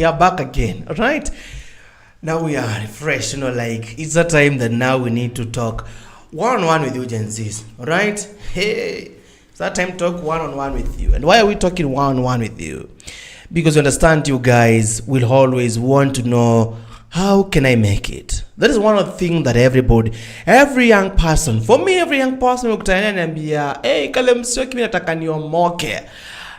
We are back again, all right? Now we are fresh, like it's a time that now we need to talk one-on-one with you, Gen Zs, all right? Hey, it's that time to talk one-on-one with you. And why are we talking one-on-one with you? Because you understand, you guys will always want to know, how can I make it? That is one of the things that every young person, for me, every young person will tell me, hey, kale msio kimi nataka niomoke.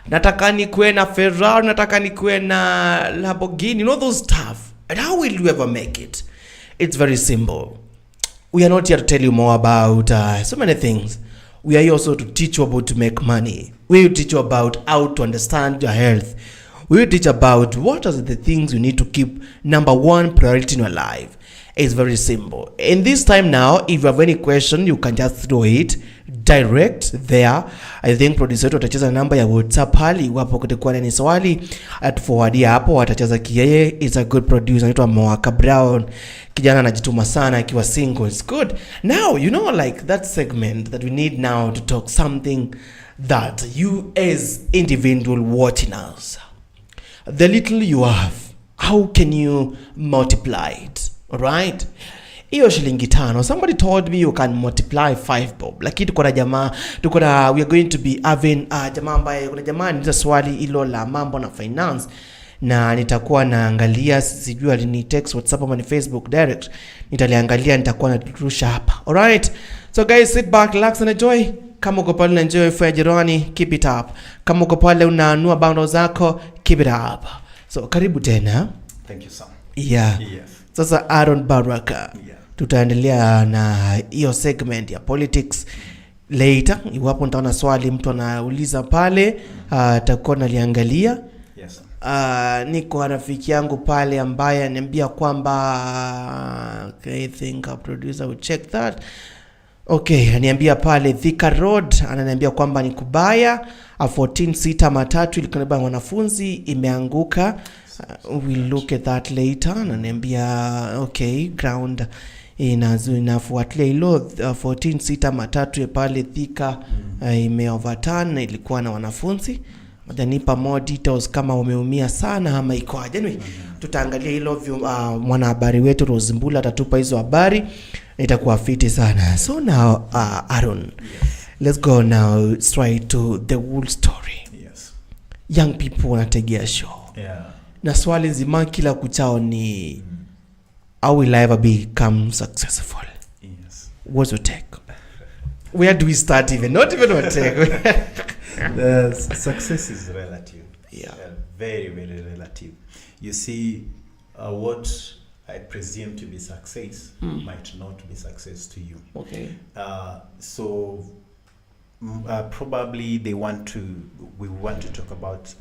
Nataka nikuwe na Ferrari, nataka nikuwe na Lamborghini, those stuff. And how will you ever make it? It's very simple. We are not here to tell you more about so many things. We are here also to teach you about to make money. We will teach you about how to understand your health. We will teach about what are the things you need to keep number one priority in your life. It's very simple. In this time now, if you have any question, you can just throw it direct there. I think producer wetu atacheza namba ya WhatsApp hali iwapo kutakuwa na swali atuforwardia hapo, atacheza kiyeye. It's a good producer, anaitwa Mwaka Brown. Kijana anajituma sana akiwa single. It's good. Now, like that segment that we need now to talk something that you as individual watching us, the little you have, how can you multiply it? Alright? Iyo shilingi 5. Somebody told me you can multiply 5 bob. Lakini tuko na jamaa, we are going to be having jamaa ambaye kuna jamaa nita swali ilo la mambo na finance, na nitakuwa naangalia, sijui alini text WhatsApp ama ni Facebook direct, nitaliangalia, nitakuwa naturusha hapa. Alright? So guys, sit back, relax and enjoy. Kama uko pale enjoy for jirani, keep it up. Kama uko pale unanua bundles zako, keep it up. So karibu tena. Thank you sir. Yeah. Yes. Sasa Haron Baraka. Yeah. Tutaendelea na hiyo segment ya politics later. Iwapo nitaona swali mtu anauliza pale, takuwa naliangalia. Yes. Niko rafiki yangu pale ambaye ananiambia kwamba I think a producer will check that. Okay, ananiambia pale Thika Road, ananiambia kwamba ni kubaya, 14 sita matatu ilikuwa wanafunzi imeanguka. We'll look at that later. Ananiambia okay, ground inafuatilia hilo 14 sita matatu pale Thika imeoverturn na ilikuwa na wanafunzi. Watanipa more details kama wameumia sana ama iko aje. Anyway, tutaangalia hilo. Mwanahabari wetu Rozimbula atatupa hizo habari, itakuwa fiti sana. So now Haron, let's go now straight to the whole story. Yes. Young people wanategea show. Yeah. Na swali nzima kila kuchao ni how will I ever become successful? Yes. What's your take? Where do we start even? Not even what take. The success is relative. Yeah. Very, very relative. You see, what I presume to be success might not be success to you. Okay. So probably we want to talk about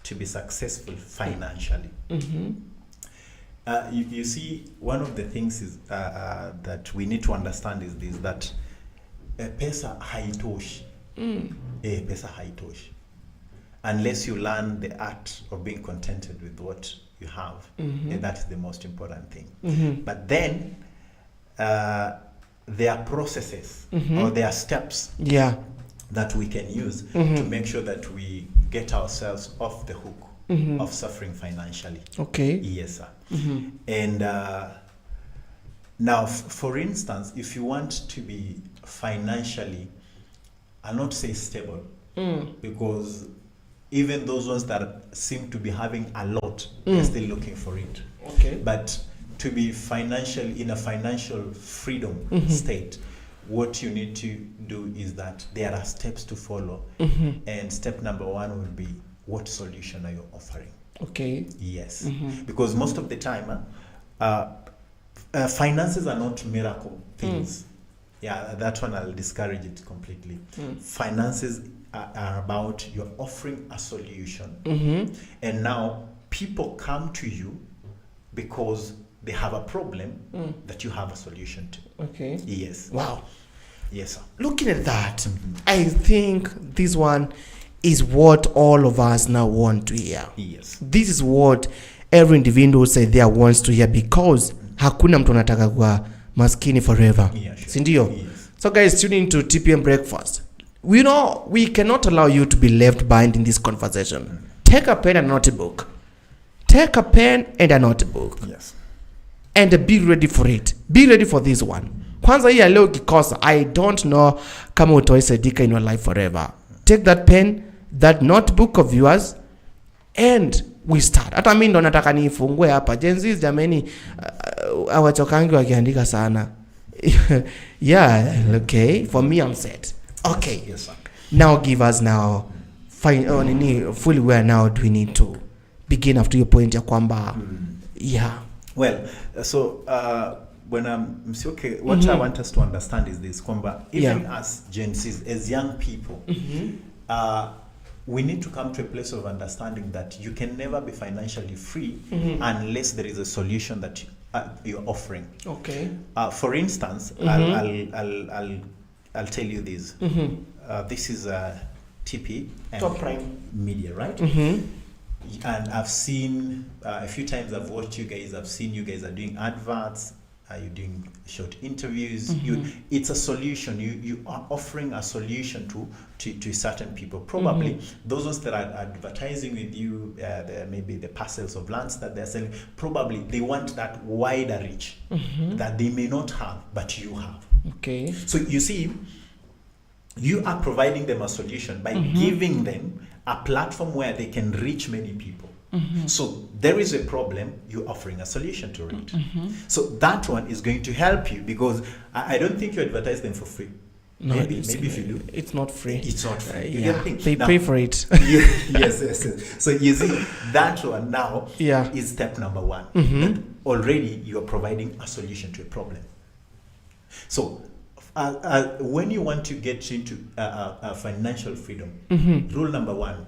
to be successful financially. Mm-hmm. You see, one of the things is that we need to understand is this, that pesa haitoshi. Pesa haitoshi unless you learn the art of being contented with what you have. And that is the most important thing. But then there are processes or there are steps that we can use to make sure that we get ourselves off the hook of suffering financially. Okay. Yes, sir. And now, for instance, if you want to be financially, I'll not say stable, because even those ones that seem to be having a lot, they're still looking for it. Okay. But to be in a financial freedom state, what you need to do is that there are steps to follow. And step number 1 will be, what solution are you offering? Okay. Yes. Because most of the time, finances are not miracle things. Yeah, that one I'll discourage it completely. Finances are about you're offering a solution. And now people come to you because they have a problem that you have a solution to. Okay. Yes. Wow. Yes, sir. Looking at that, I think this one is what all of us now want to hear. Yes. This is what every individual say there wants to hear, because hakuna mtu anataka kuwa maskini forever. Yeah, sure. Sindio? Yes. So guys, tune in to TPM Breakfast. We cannot allow you to be left behind in this conversation. Take a pen and notebook. take a pen and a notebook. Yes. And be ready for it. Be ready for this one. Kwanza hii ya leo kikosa, I don't know kama utawasaidika in your life forever. Take that pen, that notebook of yours, and we start. Hata mimi ndo nataka niifungue hapa. Gen Z jameni, hawachokangi wakiandika sana. Yeah, okay. For me, I'm set. Okay. Yes, sir. Now give us now, fully where now do we need to begin after your point ya kwamba, yeah. Well, so when Msioke, what I want us to understand is this, kwamba even as Gen Zs, as young people, we need to come to a place of understanding that you can never be financially free unless there is a solution that you're offering. Okay. For instance, I'll tell you this. This is TP and Top Prime Media, right? And I've seen a few times, I've watched you guys, I've seen you guys are doing adverts, you're doing short interviews. It's a solution. You are offering a solution to certain people. Probably those ones that are advertising with you, maybe the parcels of lands that they're selling, probably they want that wider reach that they may not have, but you have. Okay. So you see, you are providing them a solution by giving them a platform where they can reach many people. So there is a problem, you're offering a solution to it. So that one is going to help you, because I don't think you advertise them for free. No, maybe if you do. It's not free. It's not free. You Yeah, get the they pay for it. yes. So you see, that one now is step number one. That already you are providing a solution to a problem. So when you want to get into financial freedom, rule number one,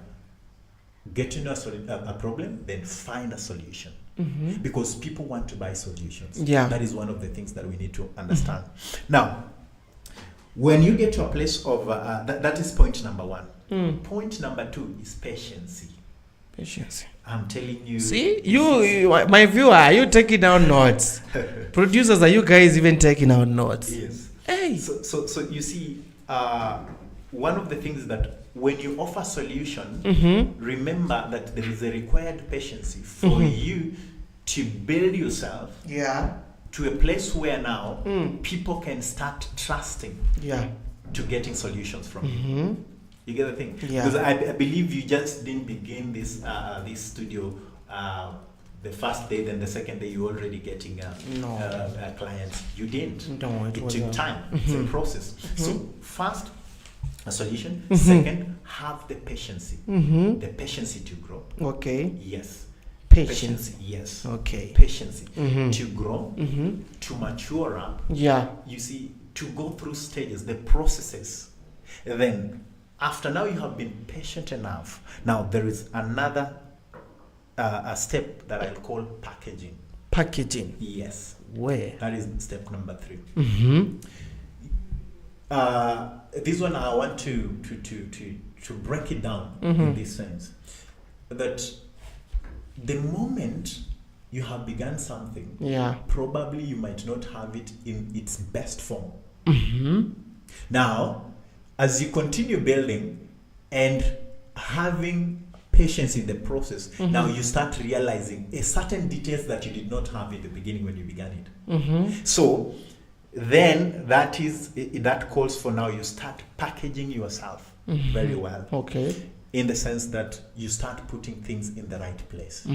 get to know a problem, then find a solution. Because people want to buy solutions. Yeah. That is one of the things that we need to understand. Now, when you get to a place of, that is point number one. Point number two is patience. Patience. I'm telling you. See, you, my viewer, are you taking down notes? Producers, are you guys even taking out notes? Yes. Hey. So you see, one of the things that when you offer solution, remember that there is a required patience for you to build yourself to a place where now people can start trusting to getting solutions from you. You get the thing? Yeah. Because I believe you just didn't begin this this studio the first day, then the second day you're already getting clients. You didn't. No, it took time. It's a process. So first, a solution. Second, have the patience. The patience to grow. Okay. Yes. Patience. Yes. Okay. Patience to grow, to mature up. Yeah. You see, to go through stages, the processes. Then, after now you have been patient enough, now there is another a step that I'll call packaging. Packaging. Yes. Where? That is step number 3. This one I want to break it down in this sense, that the moment you have begun something, probably you might not have it in its best form. Now, as you continue building and having patience in the process, now you start realizing a certain details that you did not have in the beginning when you began it. So then that calls for now you start packaging yourself very well. Okay. In the sense that you start putting things in the right place.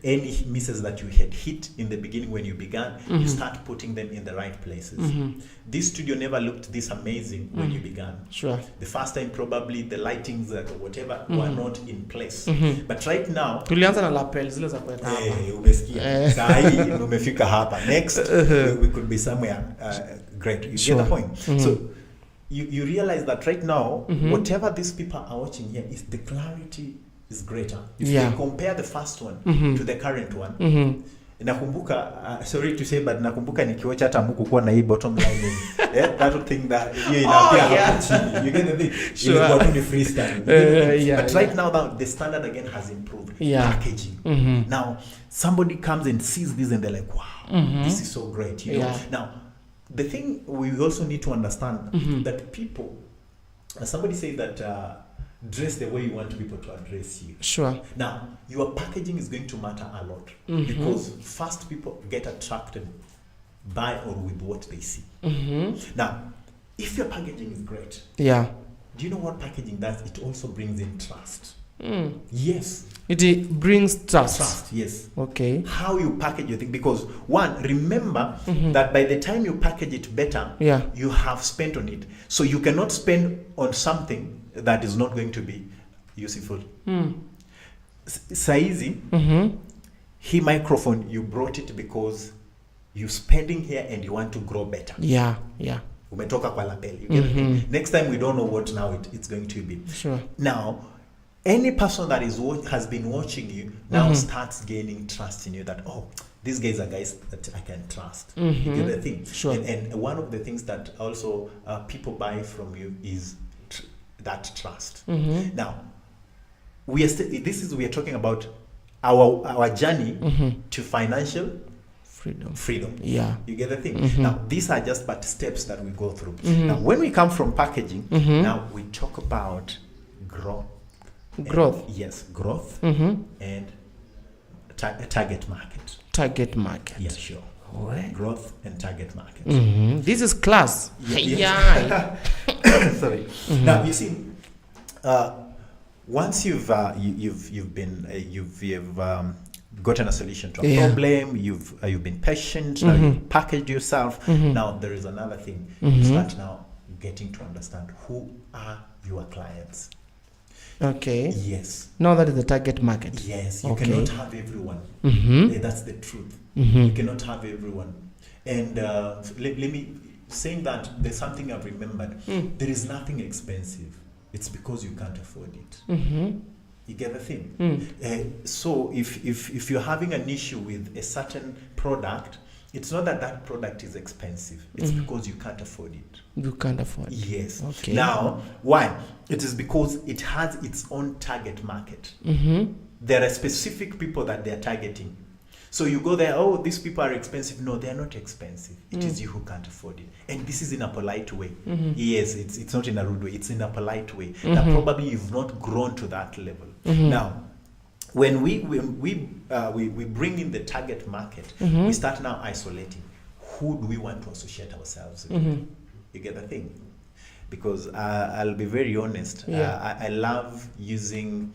Any misses that you had hit in the beginning when you began, you start putting them in the right places. This studio never looked this amazing when you began. Sure. The first time probably the lightings or whatever were not in place. But right now, tulianza na lapel zile za kuweka hapa. Umesikia. Saa hii umefika hapa. Next, we could be somewhere great. You get the point? So you realize that right now, whatever these people are watching here, is the clarity is greater. If you compare the first one to the current one, nakumbuka, sorry to say, but nakumbuka nikiwacha hata mku kuwa na hii bottom line. That thing that you you get the thing. Ilikuwa tu ni freestyle. But right now, the standard again has improved. Packaging. Now, somebody comes and sees this and they're like, wow, this is so great. You know? Now, the thing we also need to understand that people, somebody said that dress the way you want people to address you. Sure. Now, your packaging is going to matter a lot because first people get attracted by or with what they see. Now, if your packaging is great, Yeah. do you know what packaging does? It also brings in trust. Yes. It brings trust. Trust, yes. Okay. How you package your thing, because one, remember that by the time you package it better, Yeah. you have spent on it. So you cannot spend on something that is not going to be useful. Saizi, he microphone, you brought it because you're spending here and you want to grow better. Yeah. Yeah. Umetoka kwa lapel. You get it? Next time we don't know what now it's going to be. Sure. Now, any person that has been watching you now starts gaining trust in you, that, oh, these guys are guys that I can trust. You get the thing? Sure. And one of the things that also people buy from you is that trust. Now, we are talking about our journey to financial freedom. Yeah. You get the thing? Now, these are just but steps that we go through. Now, when we come from packaging, now we talk about growth. Growth. Yes, growth and target market. Target market. Yes, sure. What? Growth and target market. This is class. Yes. Yeah. Sorry. Now you see, once you've gotten a solution to a problem, you've been patient. Now you've packaged yourself. Now there is another thing. You start now getting to understand who are your clients. Okay. Yes. Now that is the target market. Yes. You Okay. cannot have everyone. That's the truth. Mm-hmm. You cannot have everyone. And let me saying that there's something I've remembered. There is nothing expensive. It's because you can't afford it. You get the thing? So if you're having an issue with a certain product, it's not that product is expensive. It's because you can't afford it. You can't afford. Yes. Okay. Now, why? It is because it has its own target market. There are specific people that they're targeting. So you go there, oh, these people are expensive. No, they are not expensive. It is you who can't afford it. And this is in a polite way. Yes, it's not in a rude way. It's in a polite way. That probably you've not grown to that level. Now, when we bring in the target market, we start now isolating. Who do we want to associate ourselves with? You get the thing? Because I'll be very honest. I love using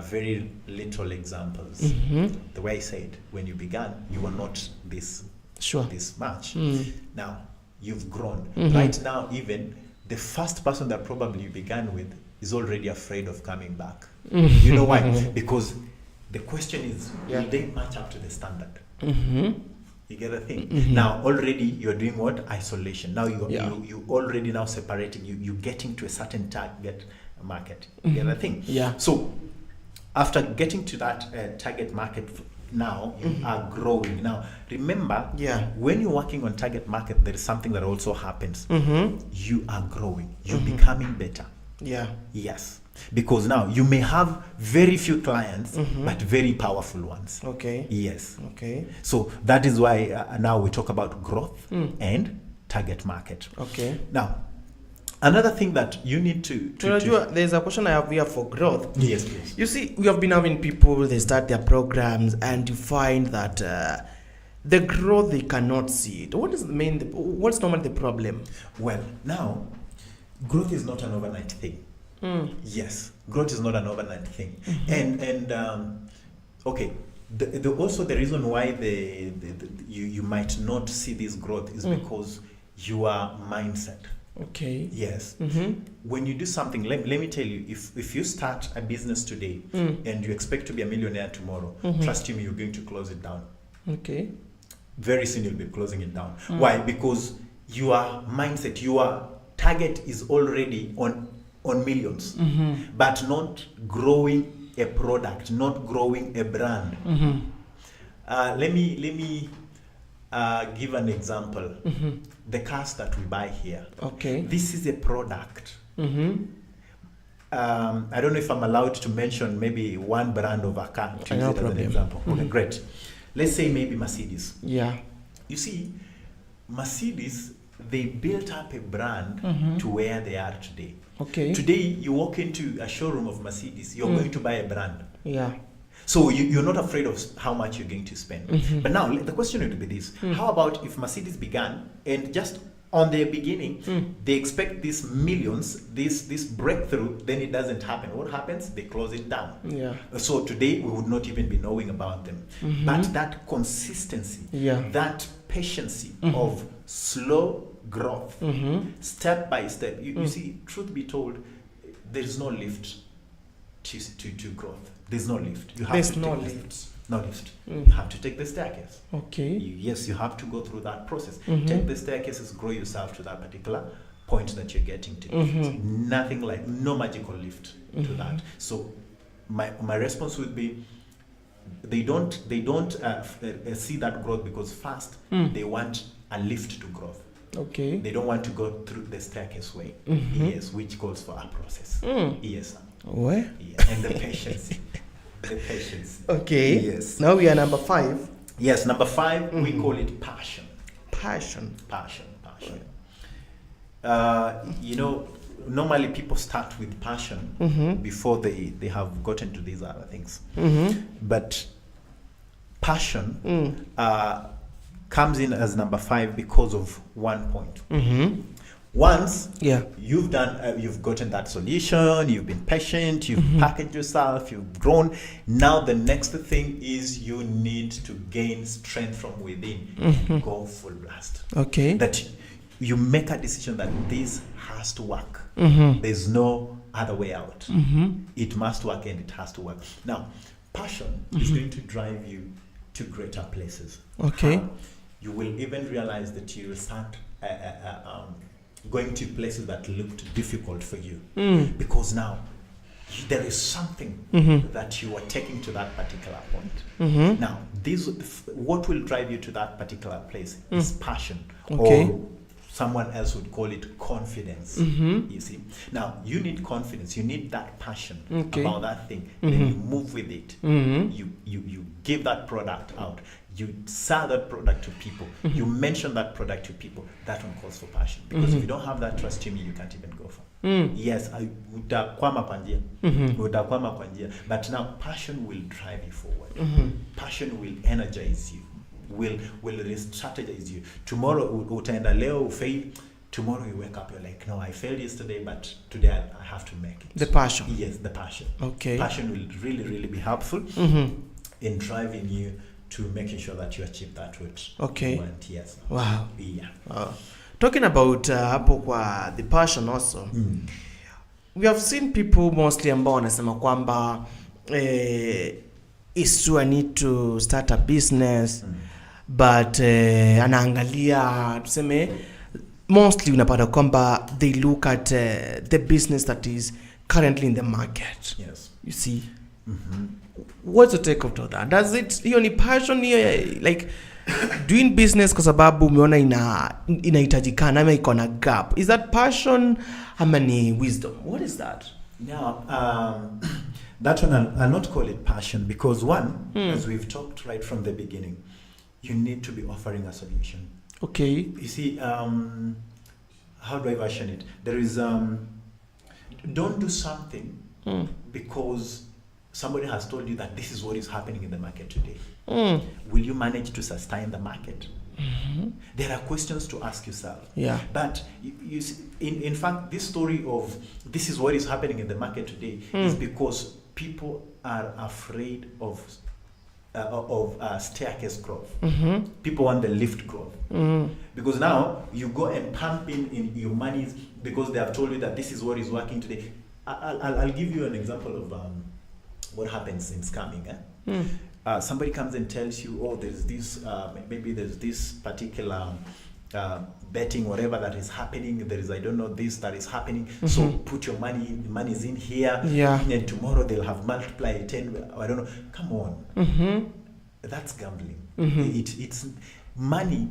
very little examples. The way I said, when you began, you were not this much. Now, you've grown. Right now, even the first person that probably you began with is already afraid of coming back. You know why? Because the question is, will they match up to the standard? You get the thing? Now, already you're doing what? Isolation. Now you already now separating. You're getting to a certain target market. You get the thing? Yeah. So, after getting to that target market, now you are growing. Now, remember, when you're working on target market, there is something that also happens. You are growing. You're becoming better. Yeah. Yes. Because now you may have very few clients, but very powerful ones. Okay. Yes. Okay. So that is why now we talk about growth and target market. Okay. Now, another thing that you need to there's a question I have here for growth. Yes, please. You see, we have been having people, they start their programs and you find that the growth, they cannot see it. What's normally the problem? Well, now, growth is not an overnight thing. Yes, growth is not an overnight thing. And okay, also the reason why you might not see this growth is because your mindset. Okay. Yes. When you do something, let me tell you, if you start a business today and you expect to be a millionaire tomorrow, trust me, you're going to close it down. Okay. Very soon you'll be closing it down. Why? Because your mindset, your target is already on millions, but not growing a product, not growing a brand. Let me give an example. The cars that we buy here. Okay. This is a product. I don't know if I'm allowed to mention maybe one brand of a car to use it as an example. Okay, great. Let's say maybe Mercedes. Yeah. You see, Mercedes they built up a brand to where they are today. Okay. Today, you walk into a showroom of Mercedes, you're going to buy a brand. Yeah. So you're not afraid of how much you're going to spend. But now, the question would be this. How about if Mercedes began and just on their beginning, they expect these millions, this breakthrough, then it doesn't happen. What happens? They close it down. Yeah. So today, we would not even be knowing about them. But that consistency, that patience of slow growth, step by step. You see, truth be told, there is no lift to growth. There's no lift. You have There's to no take lift. No lift. You have to take the staircase. Okay. Yes, you have to go through that process. Take the staircases, grow yourself to that particular point that you're getting to. Nothing like, no magical lift to that. So my response would be, they don't see that growth because first they want a lift to growth. Okay. They don't want to go through the staircase way. Yes, which calls for a process. Yes. Where? Yeah. And the patience. The patience. Okay. Yes. Now we are number 5. Yes, number 5, we call it passion. Passion. Normally people start with passion before they have gotten to these other things. But passion comes in as number 5 because of one point. Once you've done, you've gotten that solution, you've been patient, you've packaged yourself, you've grown. Now the next thing is you need to gain strength from within and go full blast. Okay. That you make a decision that this has to work. There's no other way out. It must work and it has to work. Now, passion is going to drive you to greater places. Okay. You will even realize that you will start going to places that looked difficult for you because now there is something that you are taking to that particular point. Now, what will drive you to that particular place is passion, or someone else would call it confidence. You see, now you need confidence, you need that passion about that thing. Then you move with it. You give that product out. You sell that product to people. You mention that product to people. That one calls for passion. Because if you don't have that trust in me, you can't even go for. Yes, utakwama kwa njia. Utakwama kwa njia. But now passion will drive you forward. Passion will energize you. Will re-strategize you. Tomorrow utaenda leo ufail. Tomorrow you wake up, you're like, no, I failed yesterday, but today I have to make it. The passion. Yes, the passion. Okay. Passion will really, really be helpful in driving you to making sure that you achieve that what you want. Yes. Wow. Yeah. Talking about hapo kwa the passion also. We have seen people mostly ambao wanasema kwamba is true, I need to start a business but anaangalia tuseme mostly unapata kwamba they look at the business that is currently in the market. Yes. You see. What's the take of that? Does it, hiyo ni passion hiyo, like doing business kwa sababu umeona inahitajikana ama iko na gap? Is that passion ama ni wisdom? What is that? Now, that one I'll not call it passion because one, as we've talked right from the beginning, you need to be offering a solution. Okay. You see, how do I version it? There is, don't do something because somebody has told you that this is what is happening in the market today. Will you manage to sustain the market? There are questions to ask yourself. Yeah. But you see, in fact, this story of this is what is happening in the market today is because people are afraid of staircase growth. People want the lift growth. Because now you go and pump in your money because they have told you that this is what is working today. I'll give you an example of what happens in scamming. Somebody comes and tells you, oh, there's this, maybe there's this particular betting, whatever that is happening. There is, I don't know, this that is happening. So put your money's in here. Yeah. And tomorrow they'll have multiplied 10. I don't know. Come on. That's gambling. It's money.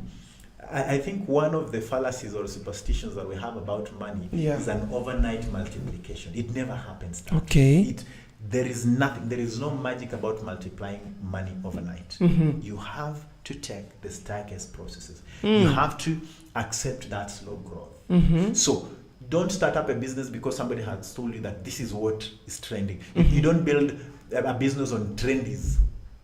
I think one of the fallacies or superstitions that we have about money is an overnight multiplication. It never happens. Okay. there is nothing, there is no magic about multiplying money overnight. You have to take the staircase processes. You have to accept that slow growth. So don't start up a business because somebody has told you that this is what is trending. You don't build a business on trendies.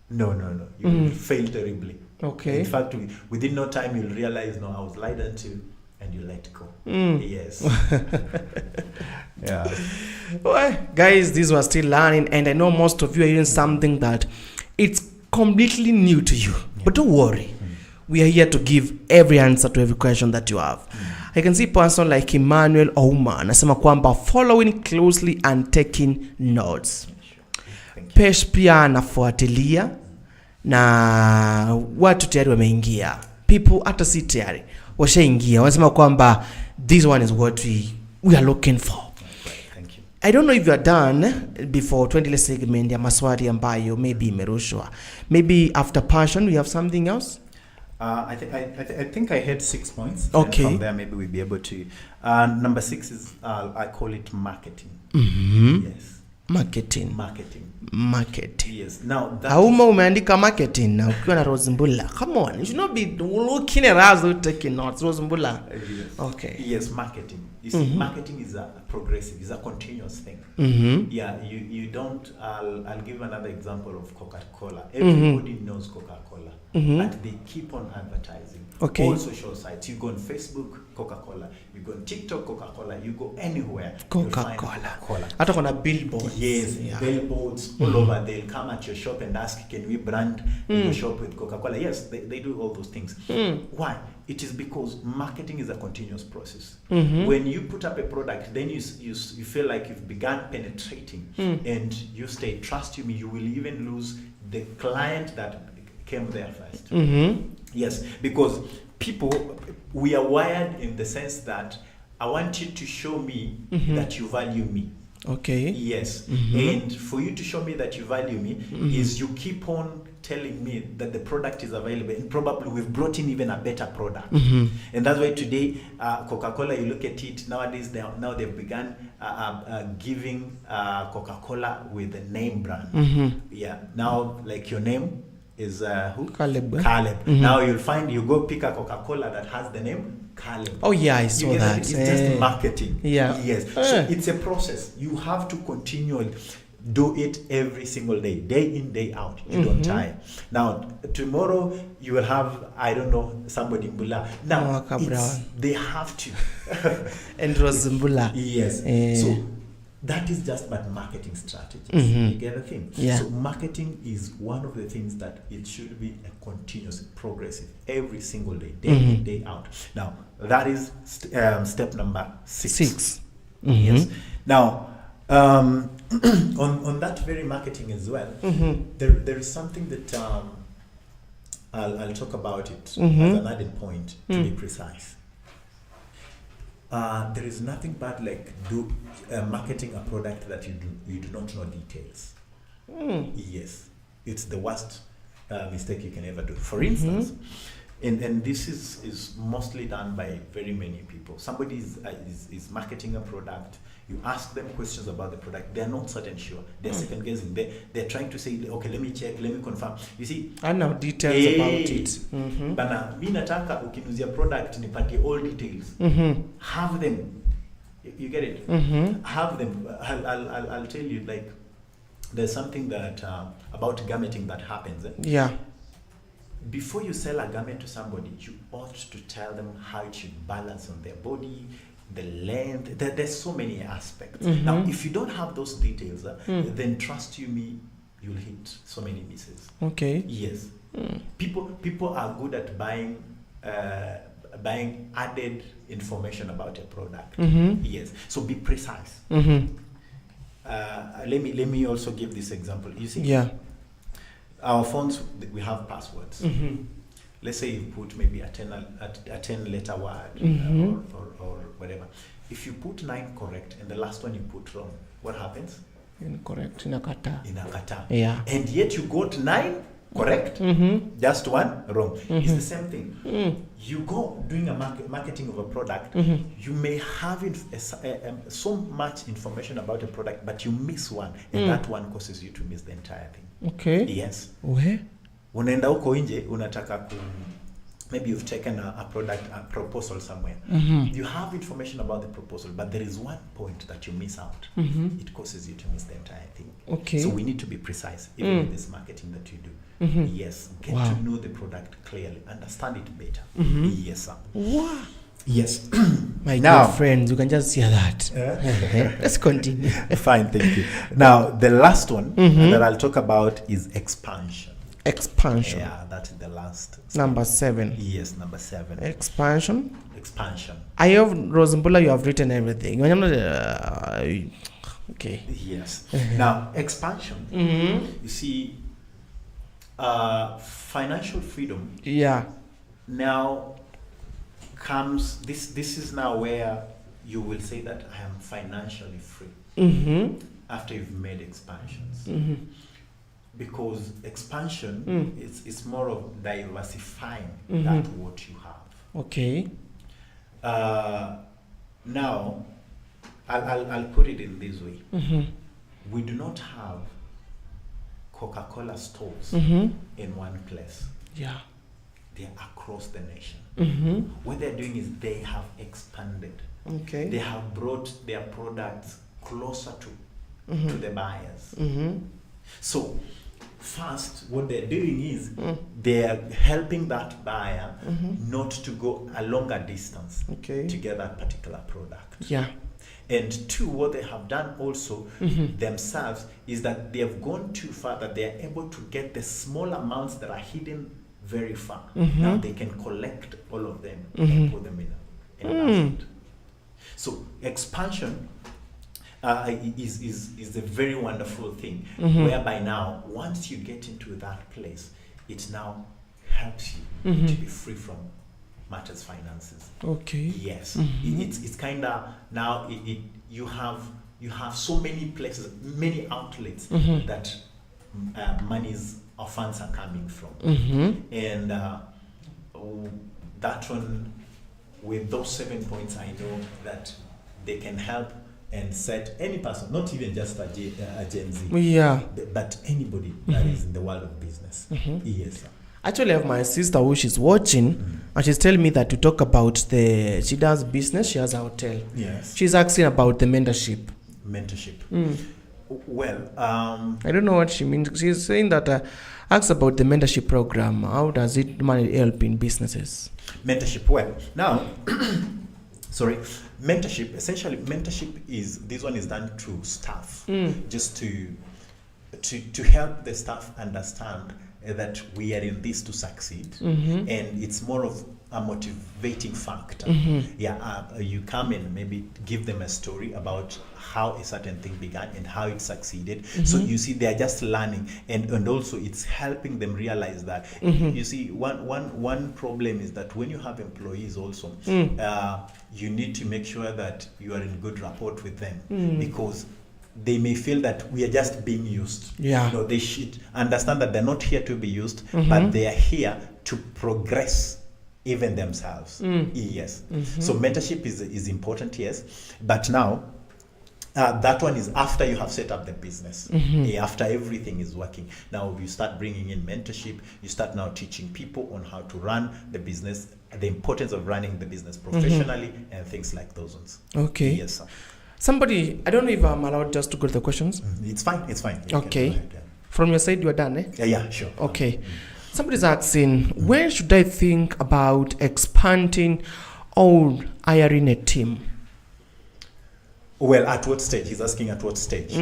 No. You will fail terribly. Okay. In fact, within no time, you'll realize, no, I was lied into, and you let go. Yes. Yeah. Well, guys, this was still learning, and I know most of you are hearing something that it's completely new to you. But don't worry. We are here to give every answer to every question that you have. I can see person like Emmanuel Ouma anasema kwamba following closely and taking notes. Pesh pia anafuatilia na watu tayari wameingia. People hata si tayari washaingia. Wanasema kwamba this one is what we are looking for. Thank you. I don't know if you are done before 20 segment ya maswali ambayo maybe imerushwa. Maybe after passion we have something else. I think I had 6 points. Okay. And from there, maybe we'll be able to. Number 6 is I call it marketing. Yes. Marketing. Yes. Now that Auma umeandika marketing na ukiwa na Rosembulla. Come on, you should not be looking at us taking notes, Rosembulla. Yes. Okay. Yes, marketing. You see, marketing is a progressive, is a continuous thing. Yeah, you don't. I'll give another example of Coca-Cola. Everybody knows Coca-Cola, but they keep on advertising. Okay. All social sites. You go on Facebook, Coca-Cola. You go on TikTok, Coca-Cola. You go anywhere, Coca-Cola. Hata kuna billboards. Yes, billboards all over. They'll come at your shop and ask, can we brand your shop with Coca-Cola? Yes, they do all those things. Why? It is because marketing is a continuous process. When you put up a product, then you feel like you've begun penetrating and you stay. Trust me, you will even lose the client that came there first. Yes, because people, we are wired in the sense that I want you to show me that you value me. Okay. Yes. And for you to show me that you value me is you keep on telling me that the product is available, and probably we've brought in even a better product. And that's why today Coca-Cola, you look at it nowadays, they've begun giving Coca-Cola with a name brand. Yeah. Now, like your name is who? Caleb. Now you'll find, you go pick a Coca-Cola that has the name Caleb. Oh yeah, I saw that. It's just marketing. Yeah. Yes. So it's a process. You have to continually do it every single day in, day out. You don't tire. Now tomorrow you will have, I don't know, somebody in Bula. Now they have to. And Rosembulla. Yes. So that is just but marketing strategies. You get the thing? Yeah. So marketing is one of the things that it should be a continuous, progressive, every single day, day in, day out. Now that is step number 6. Yes. Now on that very marketing as well, there is something that I'll talk about it as an added point, to be precise. There is nothing bad like marketing a product that you do not know details. Yes, it's the worst mistake you can ever do. For instance, and this is mostly done by very many people. Somebody is marketing a product. You ask them questions about the product. They're not certain sure. They're second guessing. They're trying to say, okay, let me check, let me confirm. You see, I know details about it. Bana, mi nataka ukinuzia product nipate all details. Have them. You get it? Have them. I'll tell you, like, there's something that about garmenting that happens. Yeah. Before you sell a garment to somebody, you ought to tell them how it should balance on their body, the length. There's so many aspects. Now, if you don't have those details, then trust you me, you'll hit so many misses. Okay. Yes. People are good at buying added information about a product. Yes. So be precise. Let me also give this example. You see. Yeah. Our phones, we have passwords. Let's say you put maybe a 10 letter word or whatever. If you put 9 correct and the last one you put wrong, what happens? Incorrect. Inakata. Inakata. Yeah. And yet you got 9 Correct? Mm-hmm. Just one wrong. Mm-hmm. It's the same thing. Mm. You go doing a marketing of a product, Mm-hmm. you may have so much information about a product, but you miss one, and that one causes you to miss the entire thing. Okay. Yes. Where? Unaenda huko nje, unataka maybe you've taken a product, a proposal somewhere. Mm-hmm. You have information about the proposal, but there is one point that you miss out. Mm-hmm. It causes you to miss the entire thing. Okay. So we need to be precise, even with this marketing that you do. Mm-hmm. Yes, get Wow. to know the product clearly, understand it better. Mm-hmm. Yes, sir. Wow. Yes. My Now- dear friends, you can just hear that. Let's continue. Fine, thank you. Now, the last one that I'll talk about is expansion. Expansion. Yeah, that is the last. Number 7. Yes, number 7. Expansion. Expansion. I have Rosambula, you have written everything. When I'm not, okay. Yes. Now, expansion. Mm-hmm. You see, financial freedom Yeah. now comes. This is now where you will say that I am financially free Mm-hmm. after you've made expansions. Mm-hmm. Because expansion it's more of diversifying Mhm. that what you have. Okay. Now, I'll put it in this way. Mm-hmm. We do not have Coca-Cola stores Mm-hmm. in one place. Yeah. They're across the nation. Mm-hmm. What they're doing is they have expanded. Okay. They have brought their products closer to Mm-hmm. the buyers. Mm-hmm. So, first, what they're doing is they're helping that buyer not to go a longer distance Okay. to get that particular product. Yeah. And 2, what they have done also themselves is that they have gone too far that they are able to get the small amounts that are hidden very far. Now they can collect all of them and put them in a basket. So expansion is a very wonderful thing, whereby now once you get into that place, it now helps you to be free from matters finances. Okay. Yes, it's kind of now you have so many places, many outlets that monies or funds are coming from, and that one, with those 7 points, I know that they can help and set any person, not even just a Gen Z, Yeah. but anybody that is in the world of business. Yes, sir. Actually, I have my sister who she's watching, and she's telling me that to talk about she does business, she has a hotel. Yes. She's asking about the mentorship. Mentorship. Well, I don't know what she means. She's saying that ask about the mentorship program. How does it help in businesses? mentorship. Well, now, sorry, mentorship. Essentially, mentorship is this one is done to staff, just to help the staff understand that we are in this to succeed, and it's more of a motivating factor. You come and maybe give them a story about how a certain thing began and how it succeeded. So you see, they are just learning, and also it's helping them realize that. You see, one problem is that when you have employees also, you need to make sure that you are in good rapport with them, because they may feel that we are just being used. Yeah. You know, they should understand that they're not here to be used, but they are here to progress even themselves. Yes. So mentorship is important, yes. But now, that one is after you have set up the business, after everything is working. Now you start bringing in mentorship, you start now teaching people on how to run the business, the importance of running the business professionally, and things like those ones. Okay. Yes, sir. Somebody, I don't know if I'm allowed just to go to the questions. It's fine. You can go Okay. ahead, yeah. From your side, you are done, eh? Yeah, sure. Okay. Somebody's asking, when should I think about expanding or hiring a team? Well, at what stage? He's asking at what stage.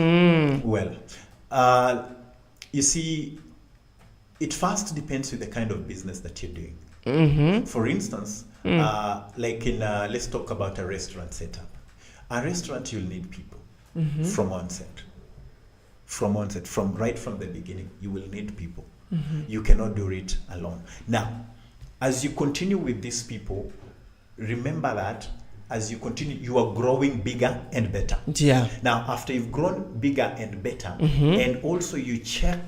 Well, you see, it first depends with the kind of business that you're doing. For instance, like in, let's talk about a restaurant setup. A restaurant, you'll need people from onset. From right from the beginning, you will need people. You cannot do it alone. Now, as you continue with these people, remember that as you continue, you are growing bigger and better. Yeah. Now, after you've grown bigger and better, and also you check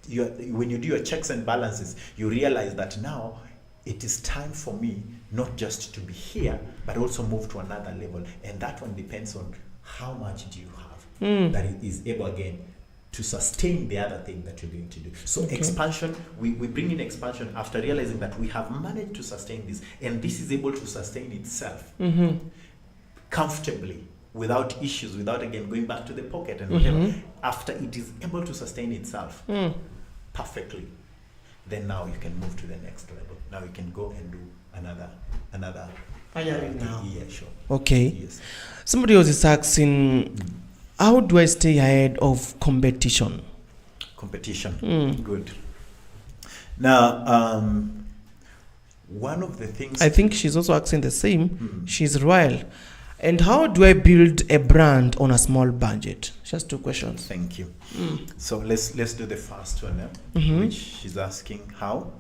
when you do your checks and balances, you realize that now it is time for me not just to be here, but also move to another level. And that one depends on how much do you have that is able again to sustain the other thing that you're going to do. So expansion, we bring in expansion after realizing that we have managed to sustain this, and this is able to sustain itself comfortably, without issues, without again going back to the pocket and whatever. After it is able to sustain itself perfectly, then now you can move to the next level. Now you can go and do another. Yeah, sure. Okay. Yes. Somebody else is asking, how do I stay ahead of competition? Competition. Good. Now, one of the things... I think she's also asking the same. She's royal. And how do I build a brand on a small budget? Just 2 questions. Thank you. So let's do the first one, which she's asking how.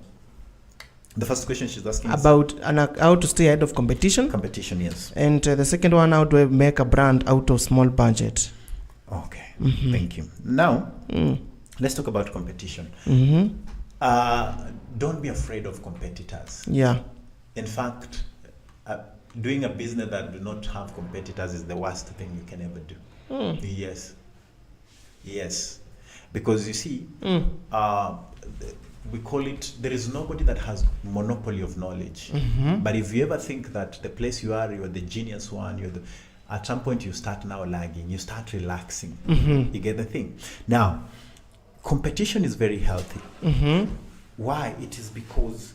The first question she's asking about how to stay ahead of competition. Competition, yes. And the second one, how do I make a brand out of small budget? Okay, thank you. Now, let's talk about competition. Don't be afraid of competitors. Yeah. In fact, doing a business that do not have competitors is the worst thing you can ever do. Yes, because you see, we call it, there is nobody that has monopoly of knowledge. But if you ever think that the place you are, you're the genius one, at some point you start now lagging, you start relaxing. You get the thing? Now, competition is very healthy. Why? It is because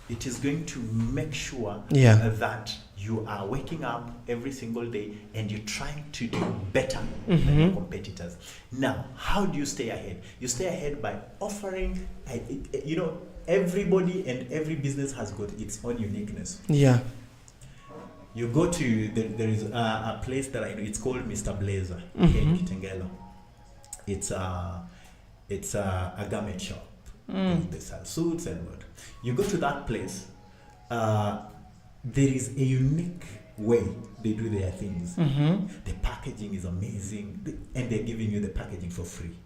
it is going to make sure that you are waking up every single day and you're trying to do better than your competitors. Now, how do you stay ahead? You stay ahead by offering, everybody and every business has got its own uniqueness. Yeah. You go to, there is a place that I know, it's called Mr. Blazer in Kitengela. It's a garment shop. They sell suits and what. You go to that place, there is a unique way they do their things. The packaging is amazing, and they're giving you the packaging for free.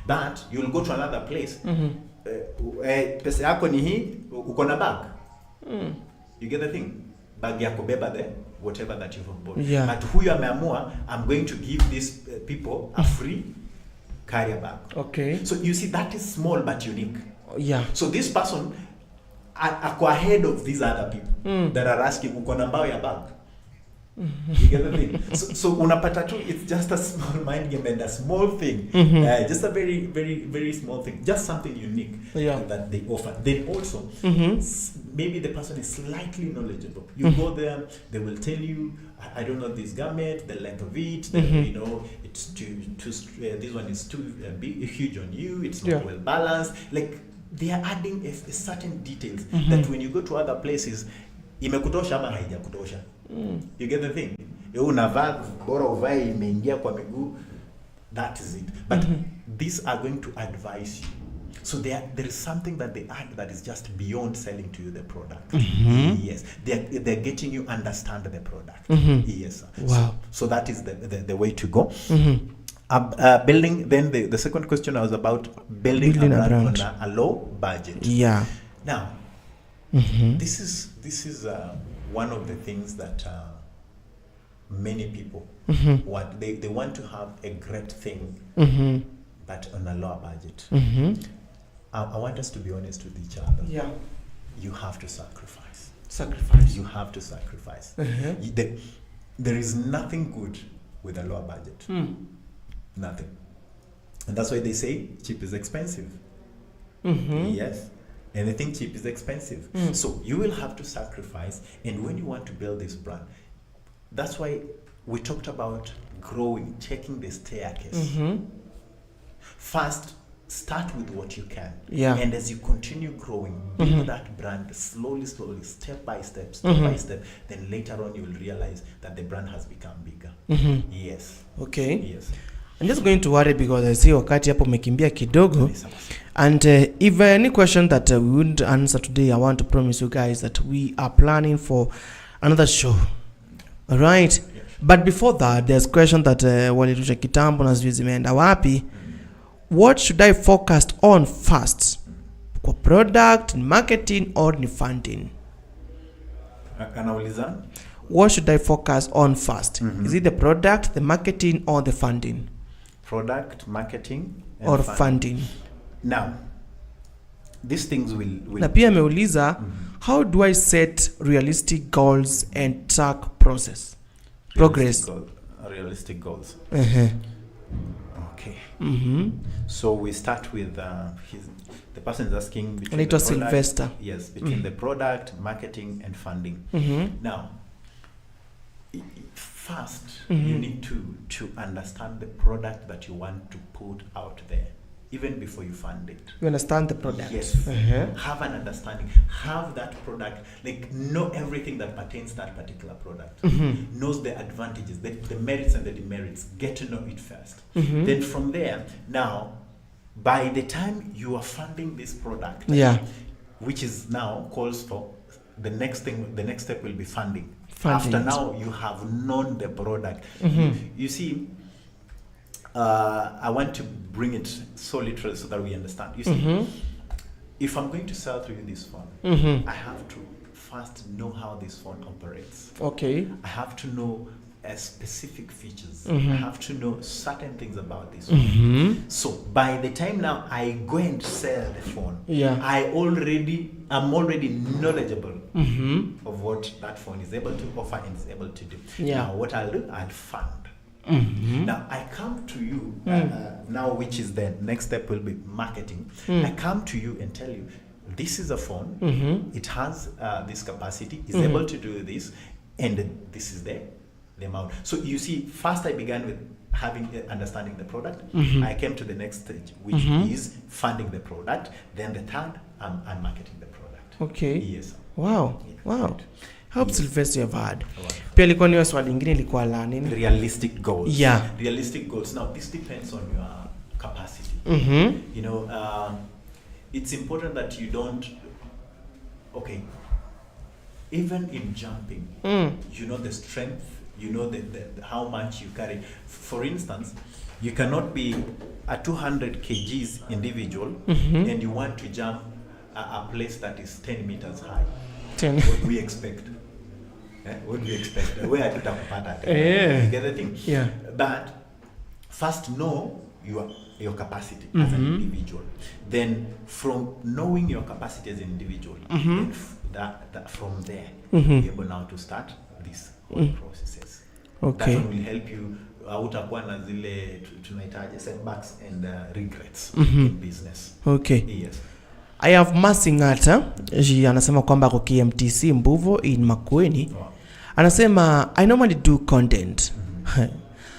But you'll go to another place, pesa yako ni hii, uko na bag. You get the thing? Bag yako beba there, whatever that you've bought. Yeah. But huyu ameamua, I'm going to give these people a free carrier bag. Okay. So you see, that is small but unique. Yeah. So this person ako ahead of these other people that are asking, uko na mbao ya bag. You get the thing? So unapata tu, it's just a small mind game and a small thing. Just a very, very, very small thing. Just something unique that they offer. Then also, maybe the person is slightly knowledgeable. You go there, they will tell you, I don't know this garment, the length of it, it's too this one is too big, huge on you, it's not well balanced. Like, they are adding a certain details that when you go to other places, imekutosha ama haijakutosha. You get the thing? Unavaa bora uvae imeingia kwa miguu, that is it. But these are going to advise you. So there is something that they add that is just beyond selling to you the product. Yes, they're getting you understand the product. Yes. Wow. So that is the way to go. Building. Then the second question was about building a brand on a low budget. Yeah. Now, this is one of the things that many people want. They want to have a great thing, but on a lower budget. I want us to be honest with each other. Yeah. You have to sacrifice. You have to sacrifice. There is nothing good with a lower budget. Nothing. And that's why they say cheap is expensive. Yes. Anything cheap is expensive. So you will have to sacrifice. And when you want to build this brand, that's why we talked about growing, taking the staircase. First, start with what you can. Yeah. And as you continue growing, build that brand slowly, step by step, then later on you will realize that the brand has become bigger. Yes. Okay. Yes. I'm just going to worry because I see wakati hapo mekimbia kidogo. And if any question that we wouldn't answer today, I want to promise you guys that we are planning for another show. All right? Yes. But before that, there's a question that walitusha kitambo na sijui zimeenda wapi. what should I focus on first? Kwa product, marketing or ni funding? Anauliza? What should I focus on first? Is it the product, the marketing or the funding? Product, marketing and or funding. Now, these things will na pia ameuliza how do I set realistic goals and track progress? Realistic goals. Okay. Mm-hmm. So we start with the person is asking between the product, Sylvester. Yes, between the product, marketing and funding. Now, first you need to understand the product that you want to put out there, even before you fund it. You understand the product. Yes. Have an understanding. Have that product, like know everything that pertains to that particular product. Knows the advantages, the merits and the demerits. Get to know it first. Then from there, now, by the time you are funding this product, which is now calls for the next thing, the next step will be funding. After now you have known the product. You see, I want to bring it so literal so that we understand. You see, if I'm going to sell through this phone, I have to first know how this phone operates. Okay. I have to know specific features. I have to know certain things about this phone. So by the time now I go and sell the phone, I'm already knowledgeable of what that phone is able to offer and is able to do. Now what I'll do, I'll fund. Now I come to you now, which is the next step will be marketing. I come to you and tell you, this is a phone, it has this capacity, is able to do this, and this is the amount. So you see, first I began with understanding the product. I came to the next stage, which is funding the product. Then the third, I'm marketing the product. Okay. Yes. Wow. Yeah, Wow. right. Helps Sylvester you've had. Pia ilikuwa ni swali lingine ilikuwa la nini? Realistic goals. Yeah. Realistic goals. Now this depends on your capacity. You know, it's important that you don't. Okay. Even in jumping, you know the strength. You know the how much you carry. For instance, you cannot be a 200 kgs individual and you want to jump a place that is 10 meters high. 10. What do we expect? What do we expect? Where do you get the thing? Yeah. But first know your capacity as an individual. Then from knowing your capacity as an individual, then that from there, you're able now to start this whole processes. Okay. That one will help you hautakuwa na zile tunaitaje setbacks and regrets in business. Okay. Yes. I have Masingata. Anasema kwamba ako KMTC Mbuvo in Makueni. Anasema I normally do content.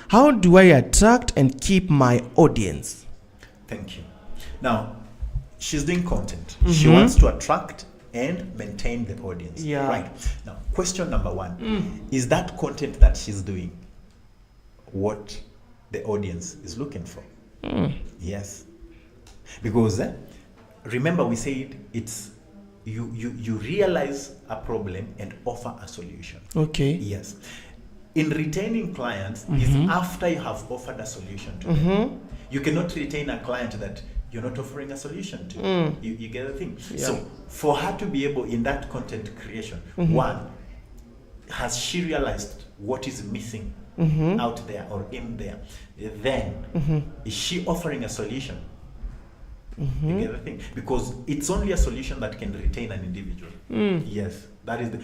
How do I attract and keep my audience? Thank you. Now, she's doing content. She wants to attract and maintain the audience. Yeah. Right. Now, question number one. Is that content that she's doing what the audience is looking for? Yes. Because remember we said it's you realize a problem and offer a solution. Okay. Yes. In retaining clients is after you have offered a solution to them. You cannot retain a client that you're not offering a solution to. You get the thing? Yeah. So for her to be able in that content creation, one, has she realized what is missing out there or in there? Then is she offering a solution? You get the thing? Because it's only a solution that can retain an individual. Yes, that is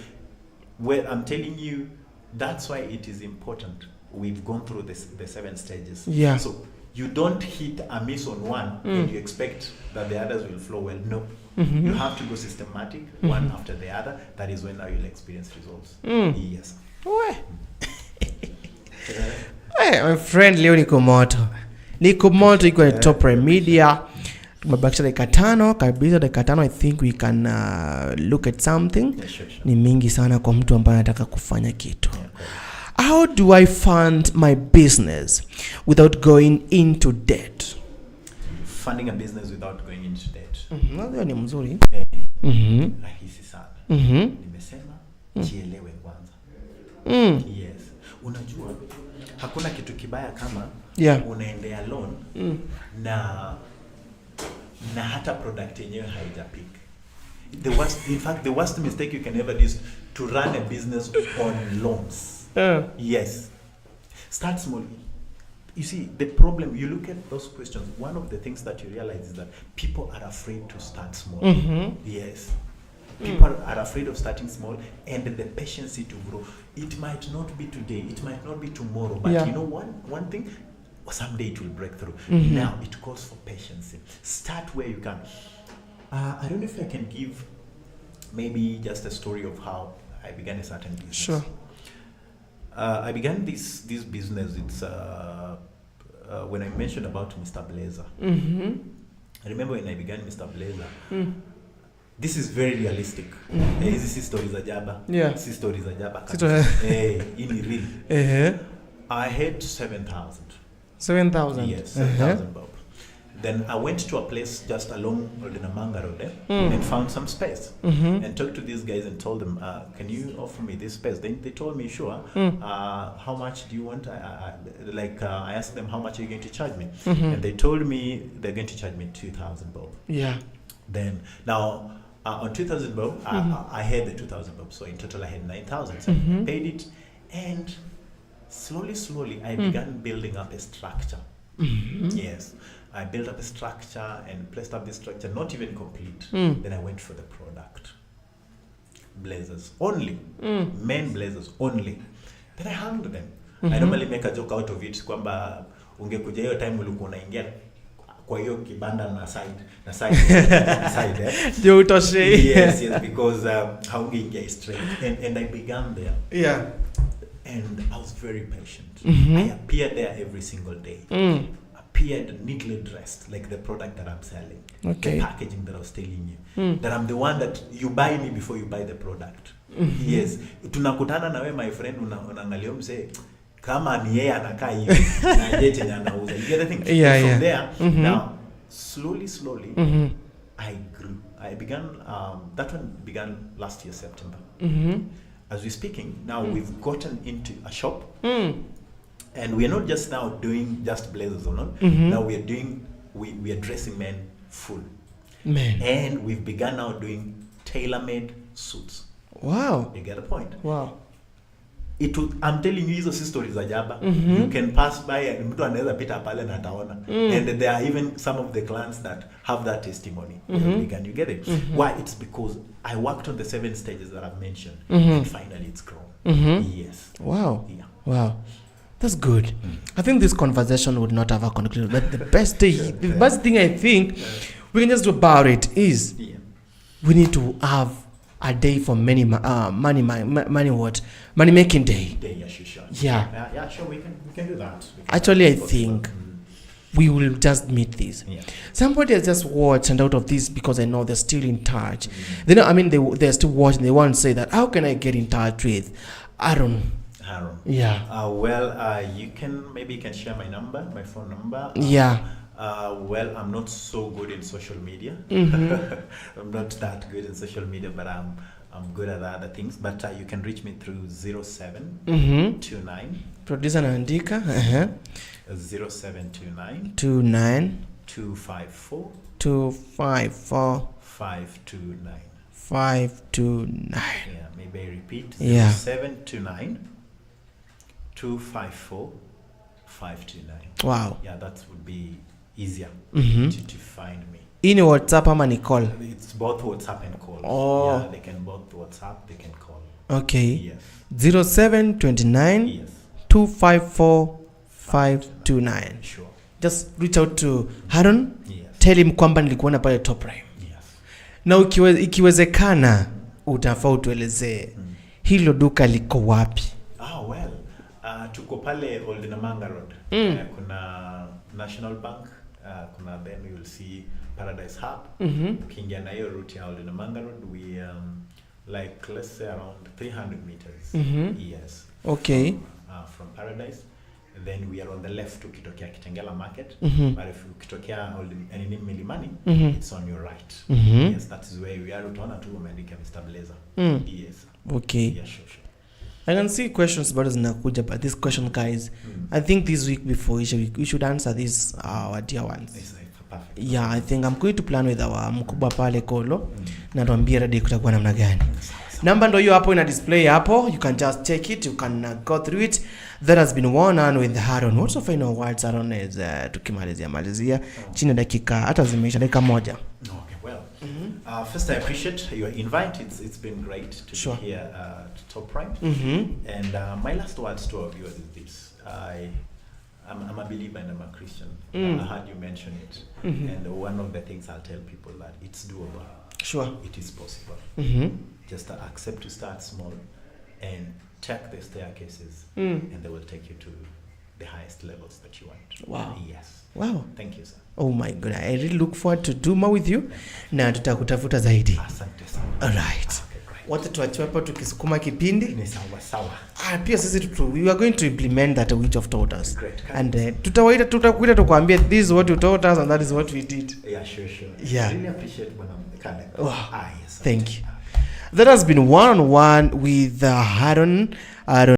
where I'm telling you, that's why it is important. We've gone through the 7 stages. Yeah. So you don't hit a miss on one and you expect that the others will flow well. No. You have to go systematic, one after the other. That is when now you'll experience results. Yes. Hey, my friend, leo niko moto iko at Top Prime Media. Tumebakisha dakika 5 kabisa, dakika 5 I think we can look at something. Yeah, sure. Ni mingi sana kwa mtu ambaye anataka kufanya kitu. How do I fund my business without going into debt? Funding a business without going into debt. Ndio ni mzuri. Rahisi sana. Nimesema jielewe kwanza. Yes. Unajua hakuna kitu kibaya kama unaendea loan na hata product yenyewe haijapik. The worst mistake you can ever do is to run a business on loans. Yes. Start small. You see, the problem, you look at those questions, one of the things that you realize is that people are afraid to start small. Yes. People are afraid of starting small, and the patience to grow. It might not be today, it might not be tomorrow, but you know one thing, someday it will break through. Now, it calls for patience. Start where you can. I don't know if I can give maybe just a story of how I began a certain business. Sure. I began this business. It's when I mentioned about Mr. Blazer. I remember when I began Mr. Blazer. This is very realistic. Hizi stories za jaba. Hizi stories za jaba. In real. I had 7,000. 7,000. Yes, 7,000 bob. Then I went to a place just along Namanga Road and found some space and talked to these guys and told them, can you offer me this space? Then they told me, sure. How much do you want? I asked them, how much are you going to charge me? And they told me they're going to charge me 2,000 bob. Yeah. Then now on 2,000 bob, I had the 2,000 bob. So in total I had 9,000. So I paid it, and slowly I began building up a structure. Yes. I built up a structure and placed up this structure, not even complete. Then I went for the product. Blazers only. Men blazers only. Then I hung them. I normally make a joke out of it kwamba ungekuja hiyo time ulikuwa unaingia kwa hiyo kibanda na side. Ndio utoshe. Yes, because haungeingia straight. And I began there. Yeah. And I was very patient. I appeared there every single day. Appeared neatly dressed, like the product that I'm selling. The packaging that I was telling you. That I'm the one that you buy me before you buy the product. Yes. Tunakutana na we, my friend, unaangalia mse kama ni yeye anakaa hivi na yeye chenye anauza. You get the thing? From there, now slowly I grew. I began that one began last year September. As we're speaking now, we've gotten into a shop. And we are not just now doing just blazers or not. Now we are dressing men full. And we've begun now doing tailor-made suits. Wow. You get the point? Wow. I'm telling you, hizo stories za jaba. You can pass by and mtu anaweza pita pale na ataona. And there are even some of the clients that have that testimony. Can you get it? Why? It's because I worked on the 7 stages that I've mentioned. And finally it's grown. Yes. Wow. Yeah. Wow. That's good. I think this conversation would not have a conclusion. But the best thing I think we can just do about it is we need to have a day for money making day. Yeah, sure. We can do that. Actually, I think we will just meet this. Somebody has just watched, and out of this, because I know they're still in touch. They're still watching. They want to say that, how can I get in touch with Haron? Yeah. You can share my number, my phone number. I'm not so good in social media. I'm not that good in social media, but I'm good at other things. But you can reach me through 0729. Producer naandika. 0729 254 529. 529. Yeah, maybe I repeat. 0729 254 529. Wow. Yeah, that would be easier to find me. In WhatsApp ama ni call? It's both WhatsApp and call. Yeah, they can both WhatsApp, they can call. Okay. Yes. 0729 254 529. Sure. Just reach out to Haron. Yes. Tell him kwamba nilikuona pale Top Prime. Yes. Na ikiwezekana utafaa utuelezee hilo duka liko wapi? Tuko pale Old Namanga Road. Kuna National Bank, kuna then you will see Paradise Hub. Ukiingia na hiyo route ya Old Namanga Road, we like let's say around 300 meters. Yes. Okay. From Paradise, and then we are on the left ukitokea Kitengela Market. But if ukitokea Milimani, it's on your right. Yes, that is where we are. Utaona tu umeandika Mr. Blazer. Yes. Okay. Yeah, sure. I can see questions bado zinakuja, but this question, guys, I think this week before we should answer these our dear ones. Perfect. Yeah, I think I'm going to plan with our mkubwa pale Kolo na tuambie ready kutakuwa namna gani. Number ndo hiyo hapo ina display hapo. You can just check it. You can go through it. That has been one on with Haron. What's the final words Haron is tukimalizia chini dakika hata zimeisha dakika moja. Okay, well. First I appreciate your invite. It's been great to be here to Top Right. And my last words to our viewers is this. I'm a believer and I'm a Christian. I heard you mention it. And one of the things I'll tell people that it's doable. Sure. It is possible. Just accept to start small and check the staircases and they will take you to the highest levels that you want. Wow. Yes. Wow. Thank you, sir. Oh my God. I really look forward to do more with you. Na tutakutafuta zaidi. Asante sana. All right. Wote tuachiwe hapo tukisukuma kipindi. Ni sawa. Pia sisi we are going to implement that which of taught us. Great. And tutakuita tukwambie this is what you taught us and that is what we did. Yeah, sure. Yeah. I really appreciate when I'm kind of. Wow. Yes. Thank you. That has been one-on-one with Haron.